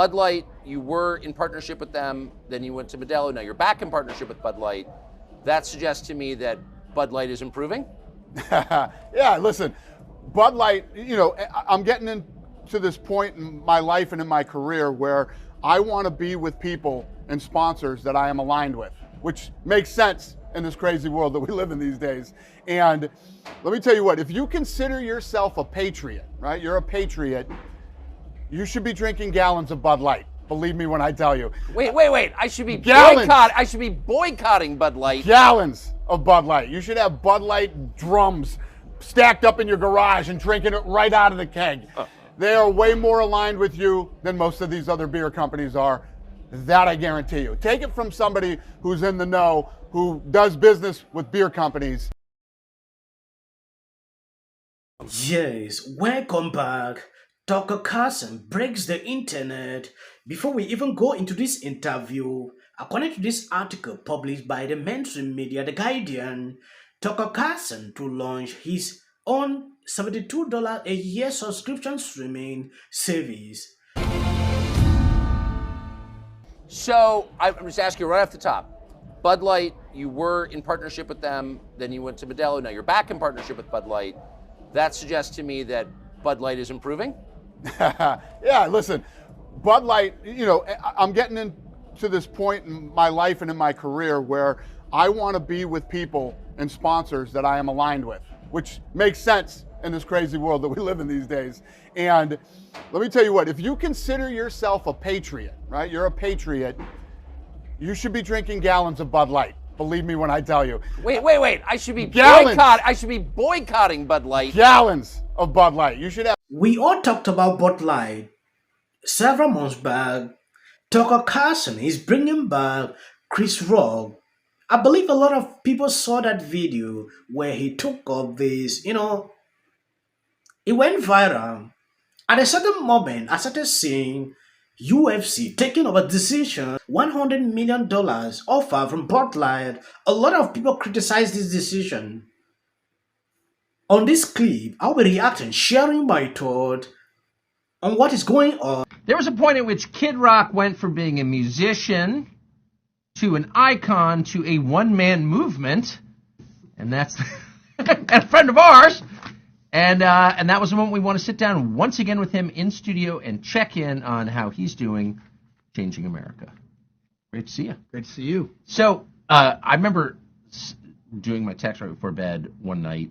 Bud Light, you were in partnership with them, then you went to Modelo, now you're back in partnership with Bud Light. That suggests to me that Bud Light is improving. Yeah, listen, Bud Light, I'm getting into this point in my life and in my career where I want to be with people and sponsors that I am aligned with, which makes sense in this crazy world that we live in these days. And let me tell you what, if you consider yourself a patriot, right? You're a patriot, you should be drinking gallons of Bud Light. Believe me when I tell you. Wait. I should be boycotting Bud Light. Gallons of Bud Light. You should have Bud Light drums stacked up in your garage and drinking it right out of the keg. They are way more aligned with you than most of these other beer companies are. That I guarantee you. Take it from somebody who's in the know, who does business with beer companies. Yes, welcome back. Tucker Carlson breaks the internet. Before we even go into this interview, according to this article published by the mainstream media, The Guardian, Tucker Carlson to launch his own $72 a year subscription streaming service. So I'm just asking you right off the top. Bud Light, you were in partnership with them, then you went to Modelo, now you're back in partnership with Bud Light. That suggests to me that Bud Light is improving. Yeah, listen, Bud Light, I'm getting into this point in my life and in my career where I want to be with people and sponsors that I am aligned with, which makes sense in this crazy world that we live in these days. And let me tell you what, if you consider yourself a patriot, right? You're a patriot, you should be drinking gallons of Bud Light. Believe me when I tell you. Wait. I should be boycotting Bud Light. Gallons of Bud Light. You should have. We all talked about Bud Light several months back. Tucker Carlson is bringing back Chris Rock. I believe a lot of people saw that video where he took up this, it went viral. At a certain moment, I started seeing UFC taking over decision, $100 million offer from Bud Light. A lot of people criticized this decision. On this clip, I'll be reacting, sharing my thought on what is going on. There was a point at which Kid Rock went from being a musician to an icon to a one-man movement, and that's a friend of ours. And that was the moment we want to sit down once again with him in studio and check in on how he's doing, changing America. Great to see you. Great to see you. So I remember doing my text right before bed one night,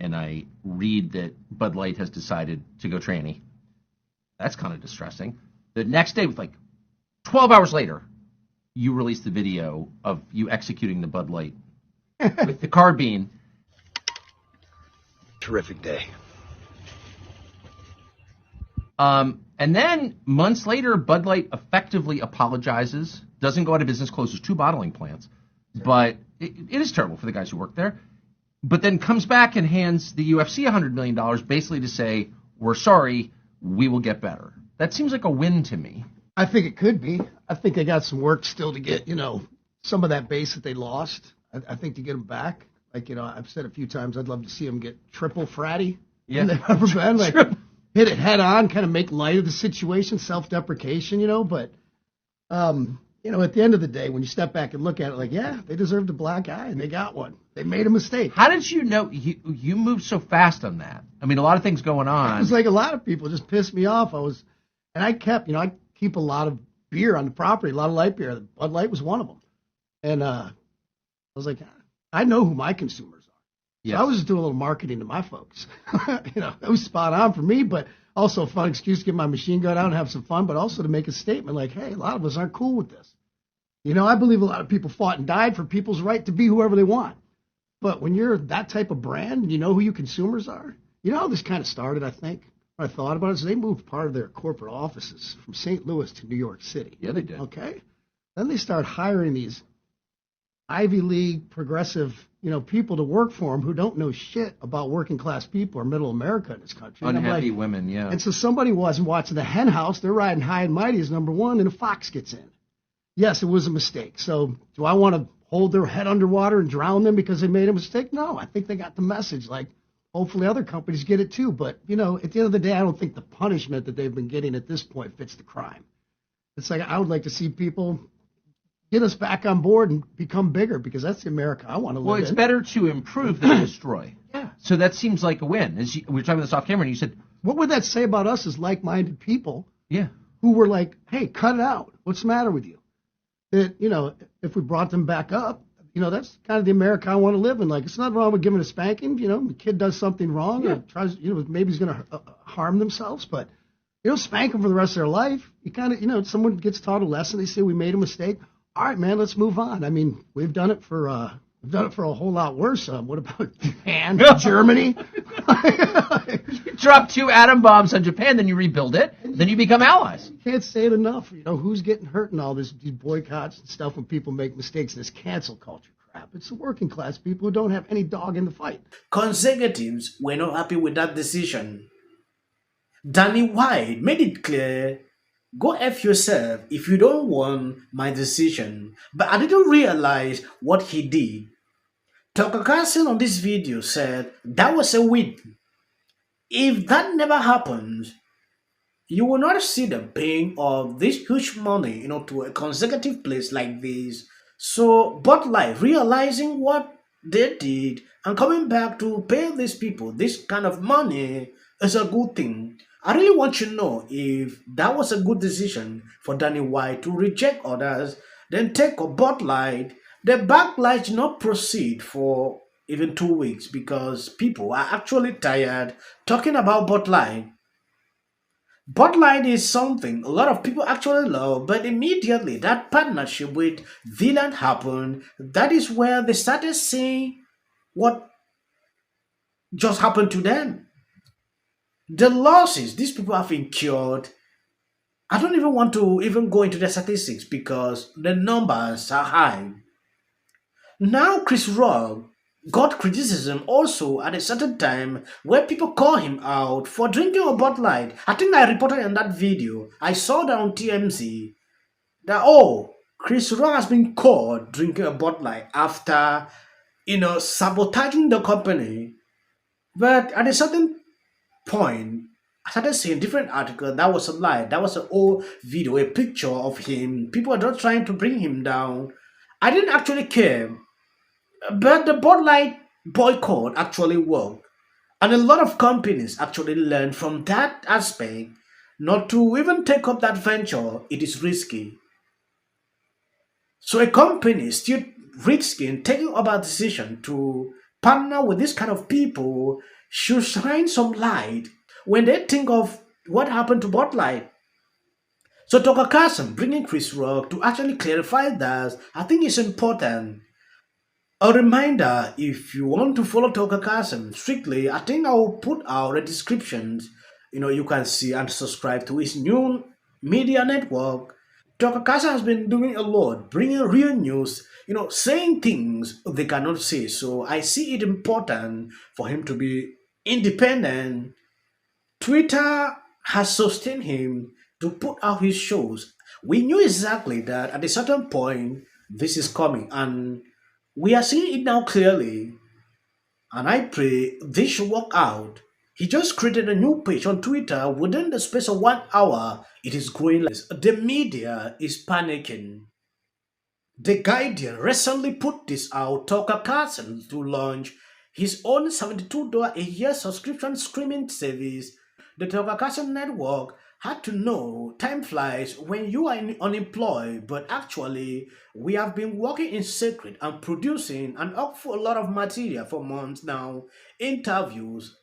and I read that Bud Light has decided to go tranny. That's kind of distressing. The next day, like 12 hours later, you released the video of you executing the Bud Light with the carbine. Terrific day. And then months later, Bud Light effectively apologizes, doesn't go out of business, closes 2 bottling plants. But it is terrible for the guys who work there. But then comes back and hands the UFC $100 million basically to say, we're sorry, we will get better. That seems like a win to me. I think it could be. I think they got some work still to get, some of that base that they lost. I think to get them back. Like, I've said a few times, I'd love to see them get triple fratty. Yeah. And they've ever been. Like, hit it head on, kind of make light of the situation, self-deprecation, But, at the end of the day, when you step back and look at it, like, yeah, they deserved a black eye, and they got one. They made a mistake. How did you know you moved so fast on that? I mean, a lot of things going on. It was like a lot of people just pissed me off. I keep a lot of beer on the property, a lot of light beer. Bud Light was one of them. And I was like, I know who my consumers are. Yes. So I was just doing a little marketing to my folks. It was spot on for me, but also a fun excuse to get my machine gun out and have some fun, but also to make a statement like, hey, a lot of us aren't cool with this. I believe a lot of people fought and died for people's right to be whoever they want. But when you're that type of brand and you know who your consumers are, how this kind of started, I think, when I thought about it, is they moved part of their corporate offices from St. Louis to New York City. Yeah, they did. Okay. Then they start hiring these Ivy League progressive, people to work for them who don't know shit about working class people or middle America in this country. Unhappy women, yeah. And so somebody wasn't watching the hen house. They're riding high and mighty as number one, and a fox gets in. Yes, it was a mistake. So do I want to hold their head underwater and drown them because they made a mistake? No, I think they got the message. Like, hopefully other companies get it too. But, at the end of the day, I don't think the punishment that they've been getting at this point fits the crime. It's like I would like to see people get us back on board and become bigger, because that's the America I want to live in. Well, it's better to improve than destroy. Yeah. So that seems like a win. We were talking about this off camera, and you said, What would that say about us as like-minded people yeah. who were like, hey, cut it out. What's the matter with you? That, if we brought them back up, that's kind of the America I want to live in. Like, it's not wrong with giving a spanking. The kid does something wrong or tries, maybe he's going to harm themselves, but spank them for the rest of their life. You kind of, someone gets taught a lesson. They say we made a mistake. All right, man, let's move on. I mean, we've done it for a whole lot worse. What about Japan, Germany? You drop 2 atom bombs on Japan, then you rebuild it, then you become allies. You can't say it enough. Who's getting hurt in all these boycotts and stuff when people make mistakes and this cancel culture crap? It's the working class people who don't have any dog in the fight. Conservatives were not happy with that decision. Danny White made it clear, go F yourself if you don't want my decision. But I didn't realize what he did. Tucker Carlson on this video said that was a win. If that never happens, you will not see the paying of this huge money, to a consecutive place like this. So Bud Light realizing what they did and coming back to pay these people this kind of money is a good thing. I really want to know if that was a good decision for Danny White to reject orders, then take a Bud Light. The backlash did not proceed for even 2 weeks because people are actually tired talking about Bud Light. Bud Light is something a lot of people actually love, but immediately that partnership with Villain happened. That is where they started seeing what just happened to them. The losses these people have incurred, I don't even want to even go into the statistics because the numbers are high. Now Chris Rock got criticism also at a certain time where people call him out for drinking a Bud Light. I think I reported in that video. I saw that on TMZ that, Chris Rock has been caught drinking a Bud Light after, sabotaging the company. But at a certain point, I started seeing different articles. That was a lie. That was an old video, a picture of him. People are just trying to bring him down. I didn't actually care. But the Bud Light boycott actually worked. And a lot of companies actually learned from that aspect not to even take up that venture. It is risky. So a company still risking taking up a decision to partner with this kind of people should shine some light when they think of what happened to Bud Light. So Tucker Carlson bringing Chris Rock to actually clarify that, I think is important. A reminder, if you want to follow Tucker Carlson strictly, I think I will put out the descriptions. You can see and subscribe to his new media network. Tucker Carlson has been doing a lot, bringing real news, saying things they cannot say. So I see it important for him to be independent. Twitter has sustained him to put out his shows. We knew exactly that at a certain point this is coming, and we are seeing it now clearly. And I pray this should work out. He just created a new page on Twitter. Within the space of 1 hour, it is growing. The media is panicking. The Guardian recently put this out. Tucker Carlson to launch his own $72 a year subscription streaming service. The Tucker Carlson network had to know time flies when you are unemployed, but actually we have been working in secret and producing an awful lot of material for months now, interviews,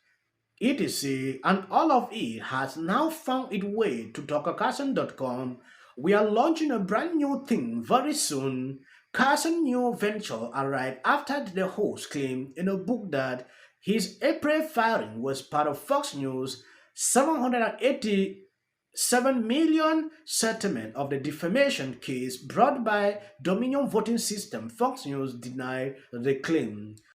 etc. And all of it has now found its way to tuckercarlson.com. We are launching a brand new thing very soon. Carlson new venture arrived after the host claimed in a book that his April firing was part of Fox News' $787 million settlement of the defamation case brought by Dominion Voting System. Fox News denied the claim.